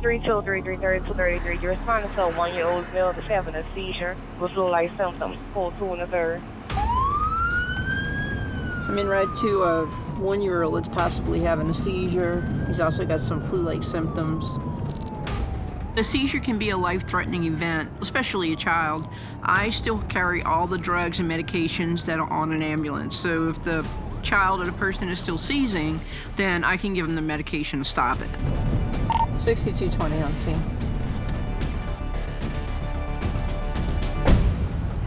323-3233. You're responding to a 1-year-old male that's having a seizure with flu-like symptoms, cold 2 1/3. I'm en route to a 1-year-old that's possibly having a seizure. He's also got some flu-like symptoms. A seizure can be a life-threatening event, especially a child. I still carry all the drugs and medications that are on an ambulance. So if the child or the person is still seizing, then I can give them the medication to stop it. 6220 on scene.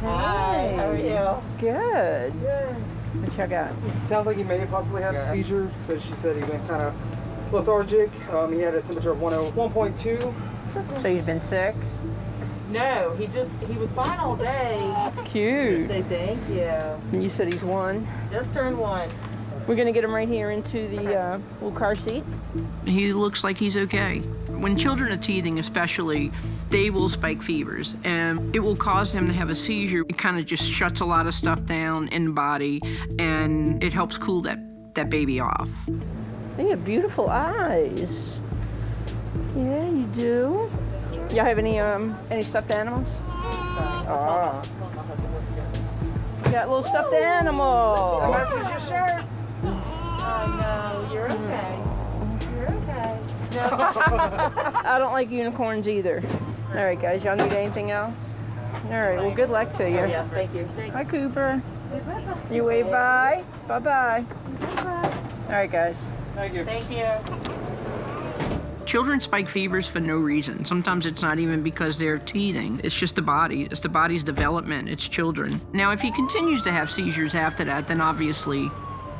Hi, how are you? Good. Good. What you got? Sounds like he may have possibly had a seizure. So she said he went kind of lethargic. He had a temperature of 101.2. So he's been sick? No, he was fine all day. Cute. Say thank you. And you said he's 1? Just turned 1. We're gonna get him right here into the little car seat. He looks like he's okay. When children are teething especially, they will spike fevers and it will cause them to have a seizure. It kind of just shuts a lot of stuff down in the body and it helps cool that baby off. They have beautiful eyes. Yeah, you do. Y'all have any stuffed animals? Oh. You got a little stuffed animal. How much is your shirt? Oh no, you're okay. You're okay. I don't like unicorns either. All right, guys, y'all need anything else? All right, well, good luck to you. Yes, thank you. Hi, Cooper. You wave bye. Bye-bye. Bye. All right, guys. Thank you. Thank you. Children spike fevers for no reason. Sometimes it's not even because they're teething. It's just the body. It's the body's development. It's children. Now, if he continues to have seizures after that, then obviously,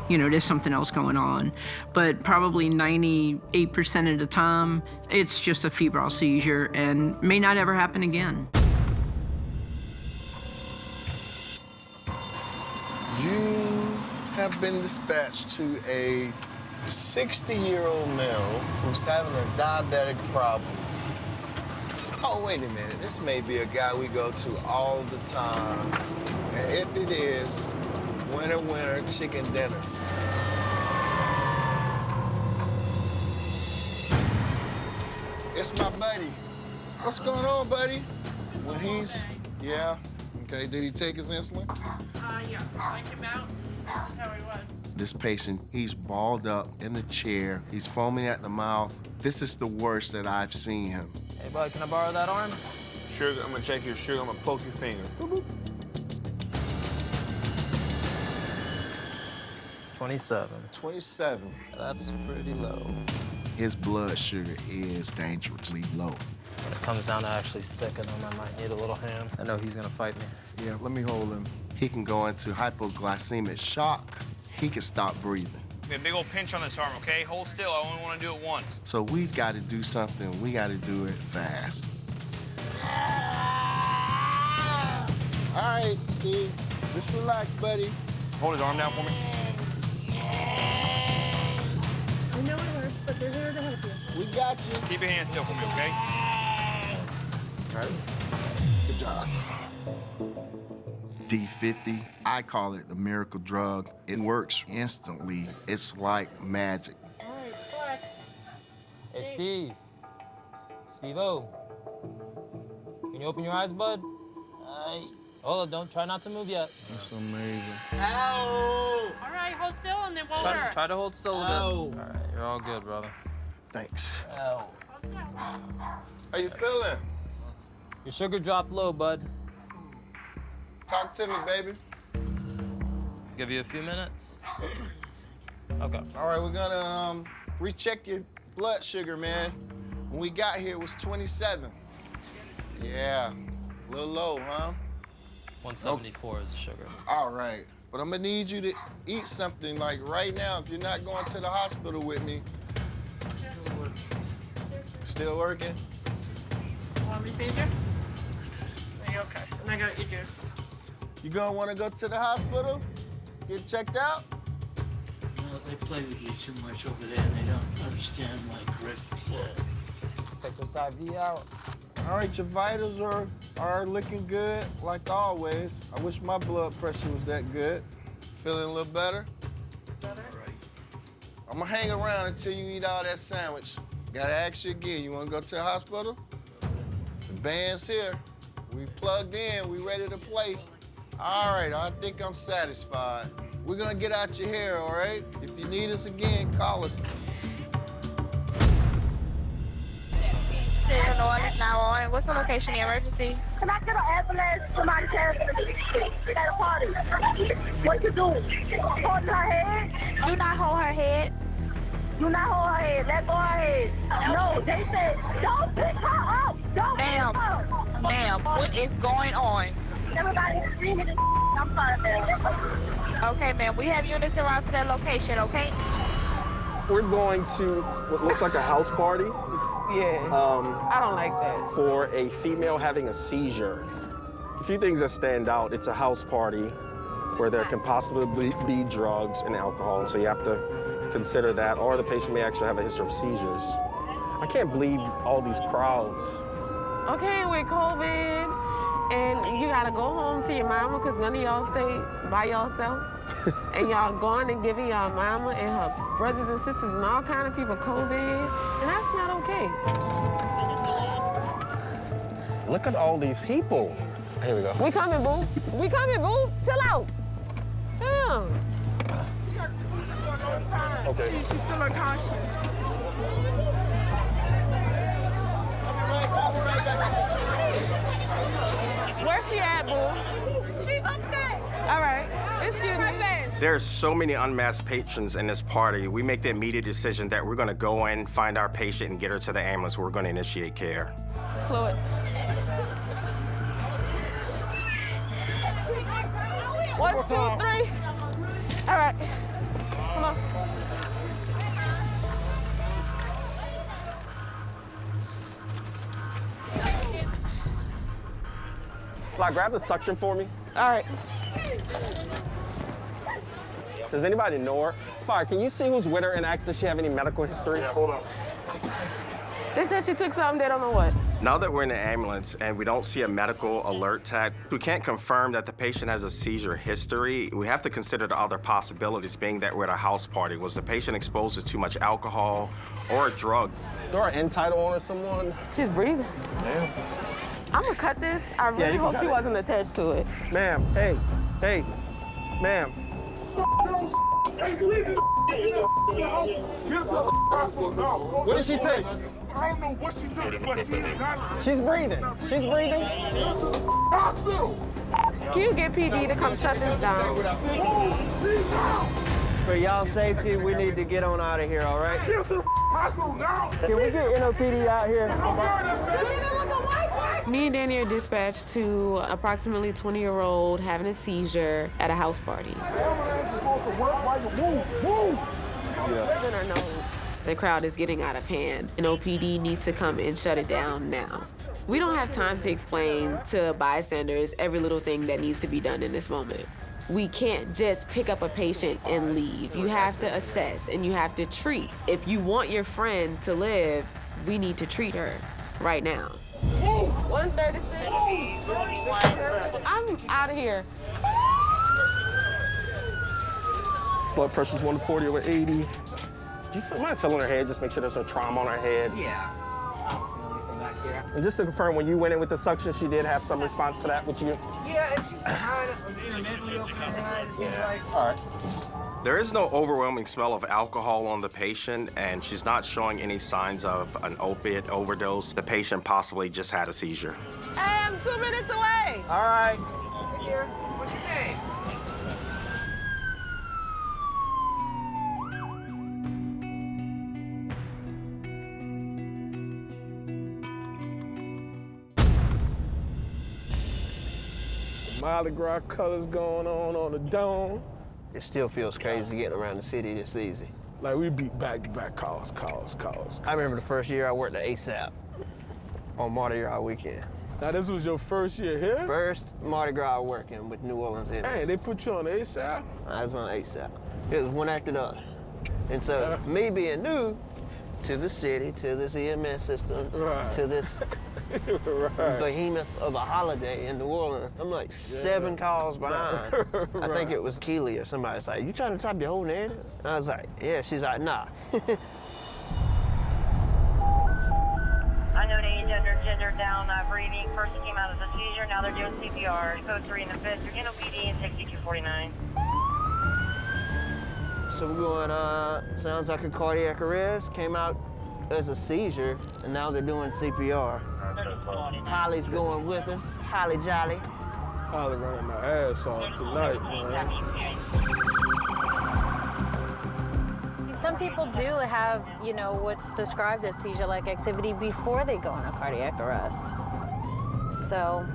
you know, there's something else going on. But probably 98% of the time, it's just a febrile seizure and may not ever happen again. You have been dispatched to a 60-year-old male who's having a diabetic problem. Oh, wait a minute. This may be a guy we go to all the time. And if it is, winner, winner, chicken dinner. It's my buddy. What's going on, buddy? When he's, yeah, okay. Did he take his insulin? Yeah, I came out. How he was. This patient, he's balled up in the chair. He's foaming at the mouth. This is the worst that I've seen him. Hey, bud, can I borrow that arm? Sugar, I'm gonna check your sugar. I'm gonna poke your finger. Boop, boop. 27. 27. That's pretty low. His blood sugar is dangerously low. When it comes down to actually sticking him, I might need a little hand. I know he's gonna fight me. Yeah, let me hold him. He can go into hypoglycemic shock. He can stop breathing. We have a big old pinch on this arm, okay? Hold still. I only want to do it once. So we've got to do something. We got to do it fast. All right, Steve. Just relax, buddy. Hold his arm down for me. I know it hurts, but they're here to help you. We got you. Keep your hands still for me, okay? All right. Good job. D50, I call it the miracle drug. It works instantly. It's like magic. All right, flex. Hey, Steve. Steve-O. Can you open your eyes, bud? Hold up, don't try not to move yet. That's amazing. Ow! All right, hold still and then we'll hurt. Try to hold still a bit. All right, you're all good, brother. Thanks. Ow. How you feeling? Your sugar dropped low, bud. Talk to me, baby. Give you a few minutes. Okay. All right, we're gonna recheck your blood sugar, man. When we got here, it was 27. Yeah, a little low, huh? 174 is the sugar. All right, but I'm gonna need you to eat something like right now if you're not going to the hospital with me. Still working? Want me to feed you? Are you okay? And I got you, juice. You gonna wanna go to the hospital? Get checked out? Well, they play with you too much over there and they don't understand like Rick said. Take this IV out. All right, your vitals are looking good, like always. I wish my blood pressure was that good. Feeling a little better? Better? Right. I'm gonna hang around until you eat all that sandwich. Gotta ask you again, you wanna go to the hospital? The band's here. We plugged in, we ready to play. All right, I think I'm satisfied. We're gonna get out your hair, all right? If you need us again, call us. Illinois, now on. What's the location of the emergency? Can I get an ambulance? Somebody tell me at a party. What you doing? Holding her head? Do not hold her head. Do not hold her head. Let go of her head. No, they said, don't pick her up. Don't pick her up. Ma'am, what is going on? Everybody's screaming and I'm sorry, ma'am. Okay, ma'am, we have units around to that location, okay? We're going to what looks like a house party. Yeah, I don't like that. For a female having a seizure. A few things that stand out. It's a house party where there can possibly be drugs and alcohol, and so you have to consider that, or the patient may actually have a history of seizures. I can't believe all these crowds. Okay, with COVID, and you gotta go home to your mama because none of y'all stay by yourself. And y'all going and giving y'all mama and her brothers and sisters and all kind of people COVID, and that's not okay. Look at all these people. Here we go. We coming, boo. We coming, boo. Chill out. Damn. Okay. She's still unconscious. Where's she at, boo? She's upstairs. All right. Excuse me. There's so many unmasked patrons in this party. We make the immediate decision that we're gonna go in, find our patient, and get her to the ambulance. We're gonna initiate care. Slow it. 1, 2, 3. All right. Come on. Fly, grab the suction for me. All right. Does anybody know her? Fire, can you see who's with her and ask does she have any medical history? Yeah, hold on. They said she took something, they don't know what. Now that we're in the ambulance and we don't see a medical alert tag, we can't confirm that the patient has a seizure history. We have to consider the other possibilities, being that we're at a house party. Was the patient exposed to too much alcohol or a drug? Throw an end title on or someone? She's breathing. Damn. I'm gonna cut this. I really hope she wasn't attached to it. Ma'am, hey, ma'am. Hey, leave this in the house. Get to the hospital now. What did she take? I don't know what she took, but she is not. She's breathing. She's breathing. Hospital. Can you get PD to come shut this down? Move, leave now. For y'all's safety, we need to get on out of here, all right? Get to the hospital now. Can we get NOPD out here? Me and Danny are dispatched to approximately 20-year-old having a seizure at a house party. The crowd is getting out of hand, and OPD needs to come and shut it down now. We don't have time to explain to bystanders every little thing that needs to be done in this moment. We can't just pick up a patient and leave. You have to assess and you have to treat. If you want your friend to live, we need to treat her right now. 136. I'm out of here. Blood pressure's 140 over 80. Do you mind feeling her head? Just make sure there's no trauma on her head. Yeah. And just to confirm, when you went in with the suction, she did have some response to that with you? Yeah, and she's kind of intermittently opening her eyes, it seems like. All right. There is no overwhelming smell of alcohol on the patient, and she's not showing any signs of an opiate overdose. The patient possibly just had a seizure. Hey, I'm 2 minutes away. All right. Here, what's your name? Mardi Gras colors going on the dome. It still feels crazy getting around the city this easy. Like we beat back-to-back calls. I remember the first year I worked at ASAP on Mardi Gras weekend. Now this was your first year here? First Mardi Gras working with New Orleans in it. Hey, they put you on ASAP? I was on ASAP. It was one after the other. And so me being new to the city, to this EMS system, to this behemoth of a holiday in New Orleans, I'm like 7 calls behind. I think it was Keely or somebody's like, you trying to type your whole narrative? I was like, yeah. She's like, nah. gender down, breathing. Person came out of the seizure. Now they're doing CPR. Code 3 in the 5th. You're in OPD and 6249. So we're going, sounds like a cardiac arrest, came out as a seizure, and now they're doing CPR. Holly's going with us, Holly Jolly. Holly running my ass off tonight, man. Some people do have, you know, what's described as seizure-like activity before they go into cardiac arrest. So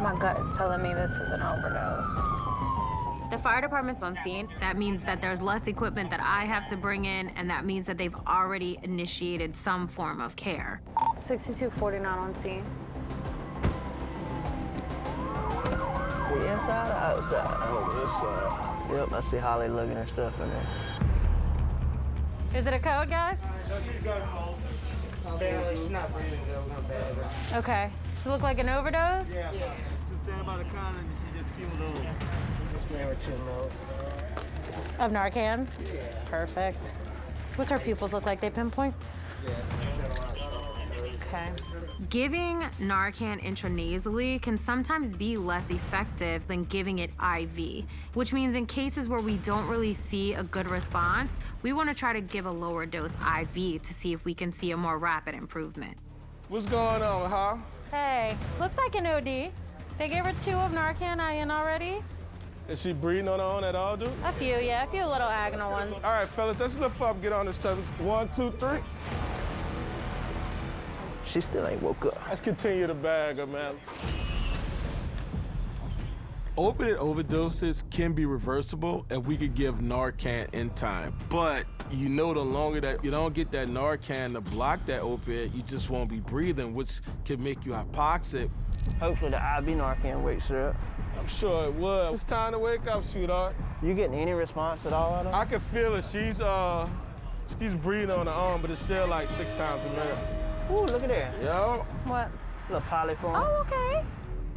my gut is telling me this is an overdose. The fire department's on scene. That means that there's less equipment that I have to bring in, and that means that they've already initiated some form of care. 6249 on scene. We inside or outside? Oh, inside. Yep, I see Holly lugging her stuff in there. Is it a code, guys? She's not breathing, though. Not bad. Okay. Does it look like an overdose? Yeah. Just stand by the counter and she just keeled over. Just name her chin nose. Of Narcan? Yeah. Perfect. What's her pupils look like? They pinpoint? Yeah. Okay. Giving Narcan intranasally can sometimes be less effective than giving it IV, which means in cases where we don't really see a good response, we want to try to give a lower dose IV to see if we can see a more rapid improvement. What's going on, huh? Hey, looks like an OD. They gave her 2 of Narcan IN already. Is she breathing on her own at all, dude? A few, yeah, a few little agonal ones. All right, fellas, let's lift up, get on this stuff. 1, 2, 3. She still ain't woke up. Let's continue to bag her, man. Opiate overdoses can be reversible if we could give Narcan in time. But you know, the longer that you don't get that Narcan to block that opiate, you just won't be breathing, which can make you hypoxic. Hopefully the IV Narcan wakes her up. I'm sure it will. It's time to wake up, sweetheart. You getting any response at all out of her? I can feel it. She's breathing on her own, but it's still like 6 times a minute. Ooh, look at that. Yo. What? Little polyform. Oh, okay.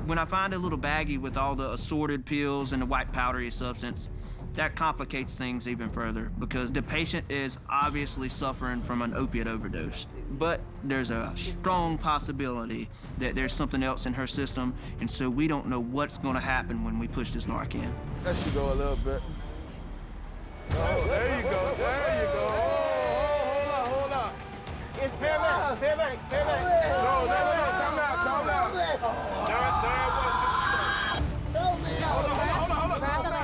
When I find a little baggie with all the assorted pills and the white powdery substance, that complicates things even further because the patient is obviously suffering from an opiate overdose. But there's a strong possibility that there's something else in her system, and so we don't know what's gonna happen when we push this Narcan. That should go a little bit. Oh, there you go, there you go. Oh, hold up. It's paramedics. No,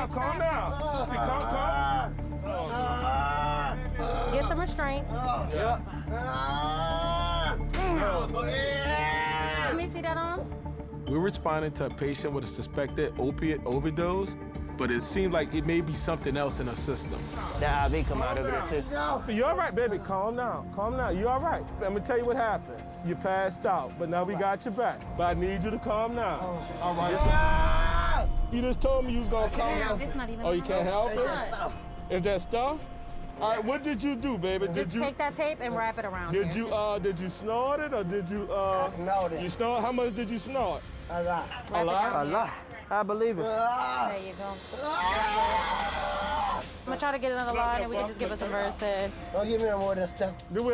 calm down. Calm down. Get some restraints. Yep. Let me see that arm. We're responding to a patient with a suspected opiate overdose, but it seems like it may be something else in her system. That IV come out over there too. You all right, baby? Calm down. You all right? I'm gonna tell you what happened. You passed out, but now we got your back. But I need you to calm down. All right. You just told me you was gonna calm down. It's not even. Oh, you can't help it? Is that stuff? All right, what did you do, baby? Just take that tape and wrap it around. Did you snort it or did you snort it. You snort? How much did you snort? A lot. A lot? A lot. I believe it. There you go. I'm gonna try to get another line and we can just give us some Versed. Don't give me no more of that stuff. Do we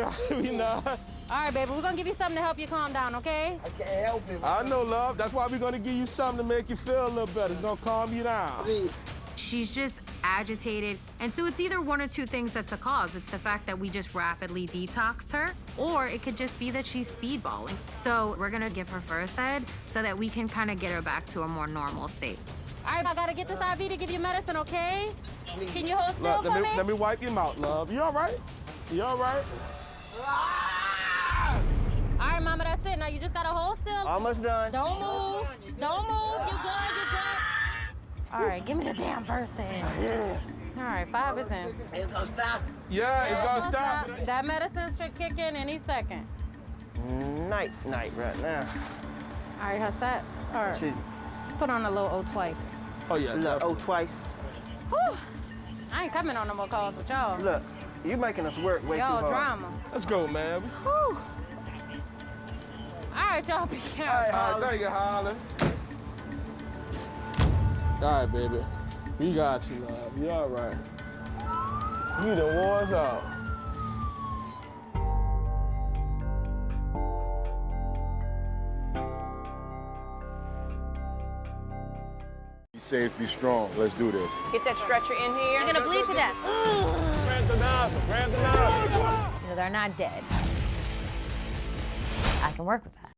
not? All right, baby, we're gonna give you something to help you calm down, okay? I can't help it. I know, love. That's why we're gonna give you something to make you feel a little better. It's gonna calm you down. Please. She's just agitated, and so it's either one or two things that's the cause. It's the fact that we just rapidly detoxed her, or it could just be that she's speedballing. So we're gonna give her Versed so that we can kind of get her back to a more normal state. All right, I gotta get this IV to give you medicine, okay? Can you hold still Look, for me? Let me wipe your mouth, love. You all right? You all right? All right, mama, that's it. Now you just gotta hold still. Almost done. Don't move. Don't move. You good. All right, give me the damn Versed. Yeah. All right, 5 is in. It's gonna stop. Yeah, it's gonna stop. That medicine should kick in any second. Night right now. All right, her sets. All right. Shoot. Put on a little O twice. Oh, yeah. Look, oh, twice. Whew. I ain't coming on no more calls with y'all. Look, you making us work way too Y'all hard. drama. Let's go, man. Whew. All right, y'all be careful. All right, thank you, Holly. All right, baby. We got you, love. You all right. You done wore us out. Be safe, be strong. Let's do this. Get that stretcher in here. You're gonna bleed to death. Grab the nozzle, grab the nozzle. They're not dead. I can work with that.